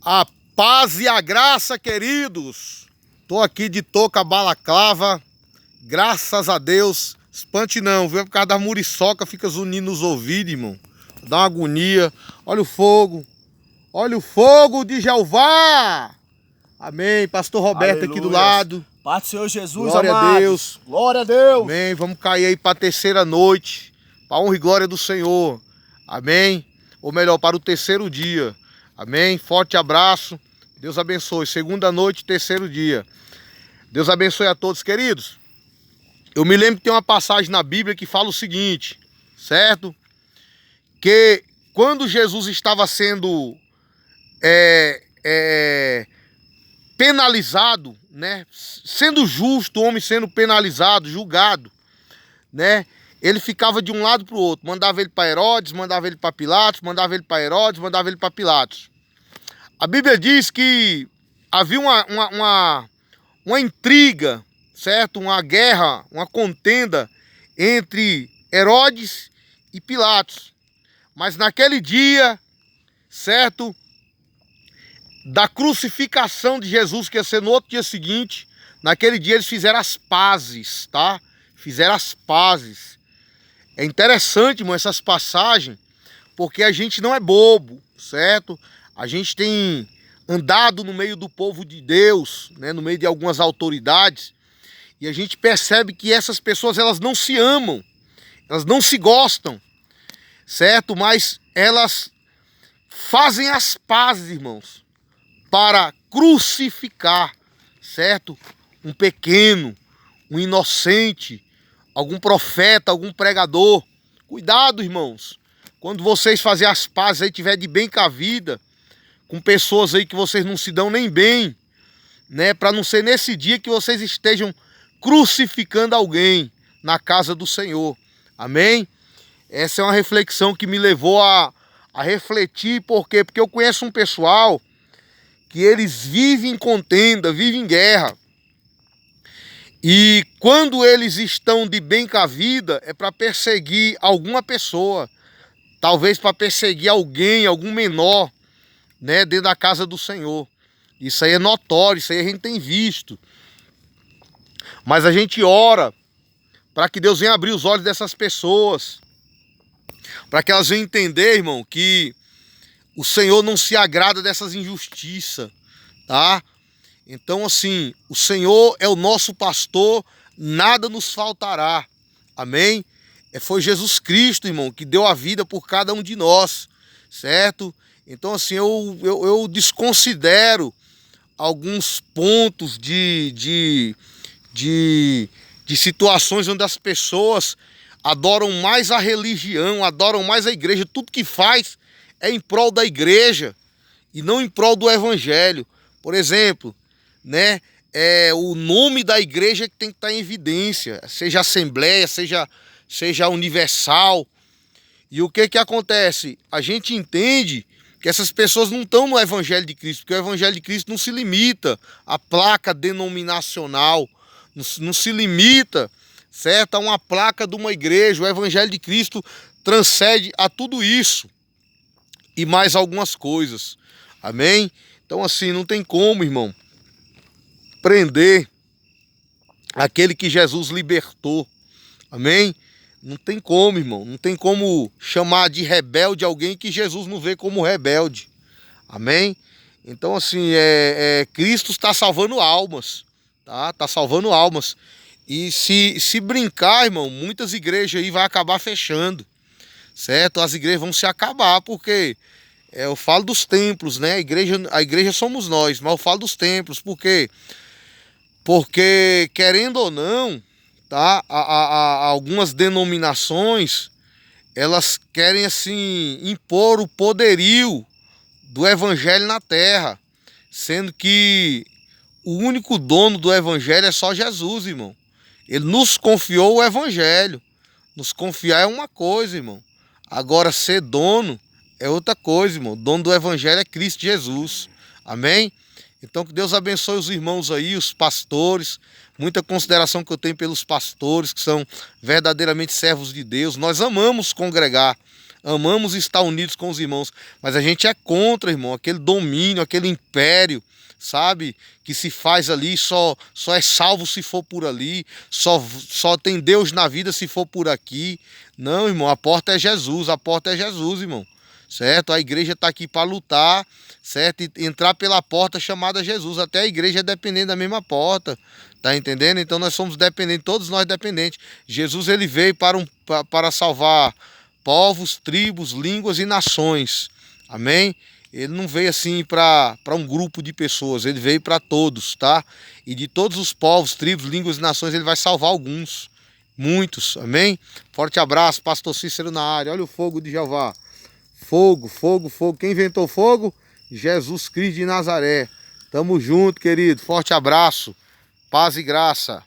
A paz e a graça, queridos. Tô aqui de touca balaclava. Graças a Deus. Espante não, viu? Por causa da muriçoca fica zunindo nos ouvidos, irmão. Dá uma agonia. Olha o fogo. Olha o fogo de Jeová. Amém. Pastor Roberto aqui do lado. Paz do Senhor Jesus, glória amados. a Deus. Glória a Deus. Amém. Vamos cair aí para a terceira noite. Para a honra e glória do Senhor. Amém. Ou melhor, para o terceiro dia. Amém. Forte abraço. Deus abençoe. Segunda noite, terceiro dia. Deus abençoe a todos, queridos. Eu me lembro que tem uma passagem na Bíblia que fala o seguinte, certo? Que quando Jesus estava sendo penalizado, né? Sendo justo, o homem sendo penalizado, julgado, né? Ele ficava de um lado para o outro. Mandava ele para Herodes, mandava ele para Pilatos, mandava ele para Herodes, mandava ele para Pilatos. A Bíblia diz que havia uma intriga, certo? Uma guerra, uma contenda entre Herodes e Pilatos. Mas naquele dia, certo? Da crucificação de Jesus, que ia ser no outro dia seguinte, naquele dia eles fizeram as pazes, tá? Fizeram as pazes. É interessante, irmão, essas passagens, porque a gente não é bobo, certo? A gente tem andado no meio do povo de Deus, né? No meio de algumas autoridades, e a gente percebe que essas pessoas, elas não se amam, elas não se gostam, certo? Mas elas fazem as pazes, irmãos, para crucificar, certo? Um pequeno, um inocente, algum profeta, algum pregador. Cuidado, irmãos, quando vocês fazerem as pazes aí, tiver de bem com a vida, com pessoas aí que vocês não se dão nem bem, né? Para não ser nesse dia que vocês estejam crucificando alguém na casa do Senhor. Amém? Essa é uma reflexão que me levou a refletir. Por quê? Porque eu conheço um pessoal que eles vivem em contenda, vivem em guerra. E quando eles estão de bem com a vida, é para perseguir alguma pessoa. Talvez para perseguir alguém, algum menor, né, dentro da casa do Senhor. Isso aí é notório, isso aí a gente tem visto. Mas a gente ora para que Deus venha abrir os olhos dessas pessoas, para que elas venham entender, irmão, que o Senhor não se agrada dessas injustiças, tá? Então, assim, o Senhor é o nosso pastor, nada nos faltará. Amém? Foi Jesus Cristo, irmão, que deu a vida por cada um de nós, certo? Então, assim, eu desconsidero alguns pontos de situações onde as pessoas adoram mais a religião, adoram mais a igreja. Tudo que faz é em prol da igreja e não em prol do evangelho. Por exemplo, né, o nome da igreja que tem que estar em evidência, seja Assembleia, seja Universal. E o que acontece? A gente entende que essas pessoas não estão no Evangelho de Cristo, porque o Evangelho de Cristo não se limita à placa denominacional, não se limita, certo, a uma placa de uma igreja. O Evangelho de Cristo transcende a tudo isso e mais algumas coisas. Amém? Então, assim, não tem como, irmão, prender aquele que Jesus libertou. Amém? Não tem como, irmão. Não tem como chamar de rebelde alguém que Jesus não vê como rebelde. Amém? Então, assim, Cristo está salvando almas, tá? Está salvando almas. E se brincar, irmão, muitas igrejas aí vai acabar fechando, certo? As igrejas vão se acabar, porque eu falo dos templos, né? A igreja somos nós, mas eu falo dos templos. Por quê? Porque, querendo ou não, tá? Algumas denominações, elas querem, assim, impor o poderio do evangelho na terra, sendo que o único dono do evangelho é só Jesus, irmão. Ele nos confiou o evangelho. Nos confiar é uma coisa, irmão. Agora, ser dono é outra coisa, irmão. O dono do evangelho é Cristo Jesus. Amém? Então, que Deus abençoe os irmãos aí, os pastores. Muita consideração que eu tenho pelos pastores, que são verdadeiramente servos de Deus. Nós amamos congregar, amamos estar unidos com os irmãos, mas a gente é contra, irmão, aquele domínio, aquele império, sabe, que se faz ali, só é salvo se for por ali, só tem Deus na vida se for por aqui. Não, irmão, a porta é Jesus, irmão, certo? A igreja está aqui para lutar, certo? E entrar pela porta chamada Jesus, até a igreja é dependente da mesma porta, tá entendendo? Então nós somos dependentes, todos nós dependentes. Jesus, ele veio para salvar povos, tribos, línguas e nações, amém? Ele não veio assim para um grupo de pessoas, ele veio para todos, tá? E de todos os povos, tribos, línguas e nações, ele vai salvar alguns, muitos, amém? Forte abraço, pastor Cícero na área. Olha o fogo de Jeová. Fogo, fogo, fogo. Quem inventou fogo? Jesus Cristo de Nazaré. Tamo junto, querido. Forte abraço. Paz e graça.